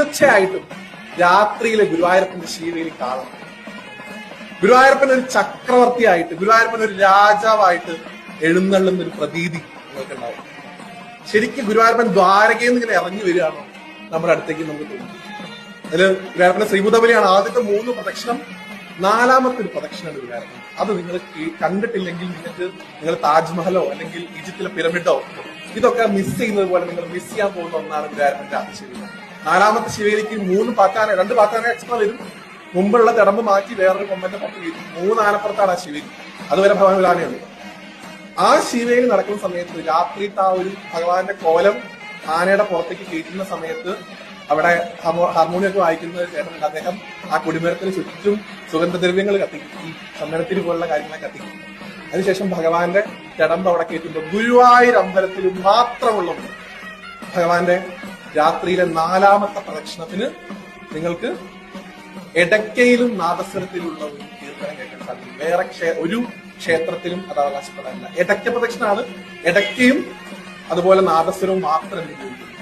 തീർച്ചയായിട്ടും രാത്രിയിലെ ഗുരുവായൂരപ്പന്റെ ശീവേലി കാണണം. ഗുരുവായൂരപ്പൻ ഒരു ചക്രവർത്തിയായിട്ട്, ഗുരുവായൂരപ്പൻ ഒരു രാജാവായിട്ട് എഴുന്നള്ളുന്ന ഒരു പ്രതീതി നിങ്ങൾക്കുണ്ടാവും. ശരിക്കും ഗുരുവായൂരപ്പൻ ദ്വാരകയിൽ നിന്ന് ഇങ്ങനെ ഇറങ്ങി വരികയാണോ നമ്മുടെ അടുത്തേക്ക് നമുക്ക് തോന്നുന്നു. അതിൽ ഗുരുവായൂരപ്പന്റെ ശ്രീമുഖബലിയാണ് ആദ്യത്തെ 3 പ്രദക്ഷിണം. 4ാമത്തെ ഒരു പ്രദക്ഷിണമാണ് ഗുരുവായൂരപ്പൻ. അത് നിങ്ങൾ കണ്ടിട്ടില്ലെങ്കിൽ നിങ്ങൾ താജ്മഹലോ അല്ലെങ്കിൽ ഈജിപ്തിലെ പിരമിഡോ ഇതൊക്കെ മിസ് ചെയ്യുന്നത് പോലെ നിങ്ങൾ മിസ് ചെയ്യാൻ പോകുന്ന ഒന്നാണ് ഗുരുവായൂരപ്പന്റെ ആദ്യ ശിവേലി. 4ാമത്തെ ശിവേലിക്ക് 2 പാക്കാന എക്സ്ട്രാ വരും. മുമ്പുള്ള തിടമ്പ് മാറ്റി വേറൊരു കൊമ്പന്റെ പത്ത് വരും. 3 ആനപ്പുറത്താണ് ആ ശിവേലി. അതുവരെ ഭഗവാൻ ഒരു ആനയുണ്ട്. ആ ശിവേലി നടക്കുന്ന സമയത്ത് രാത്രിത്തെ ആ ഒരു ഭഗവാന്റെ കോലം ആനയുടെ പുറത്തേക്ക് കയറ്റുന്ന സമയത്ത് അവിടെ ഹാർമോണിയൊക്കെ വായിക്കുന്ന ചേട്ടനുണ്ട്. അദ്ദേഹം ആ കൊടിമരത്തിന് ചുറ്റും സുഗന്ധദ്രവ്യങ്ങൾ കത്തിക്കും, ഈ ചന്ദനത്തിന് പോലുള്ള കാര്യങ്ങളെ കത്തിക്കും. അതിനുശേഷം ഭഗവാന്റെ തിടമ്പ് അവിടെ കയറ്റുമ്പോൾ ഗുരുവായൂർ അമ്പലത്തിൽ മാത്രമുള്ള ഭഗവാന്റെ രാത്രിയിലെ 4ാമത്തെ പ്രദക്ഷിണത്തിന് നിങ്ങൾക്ക് എടക്കയിലും നാദസ്വരത്തിലുള്ള ഒരു കീർത്തനം കേൾക്കാൻ സാധിക്കും. വേറെ ഒരു ക്ഷേത്രത്തിലും അത് അവകാശപ്പെടാനില്ല. എടക്ക പ്രദക്ഷിണമാണ്. എടക്കയും അതുപോലെ നാദസ്വരവും മാത്രമേ ഉപയോഗിക്കുന്നു.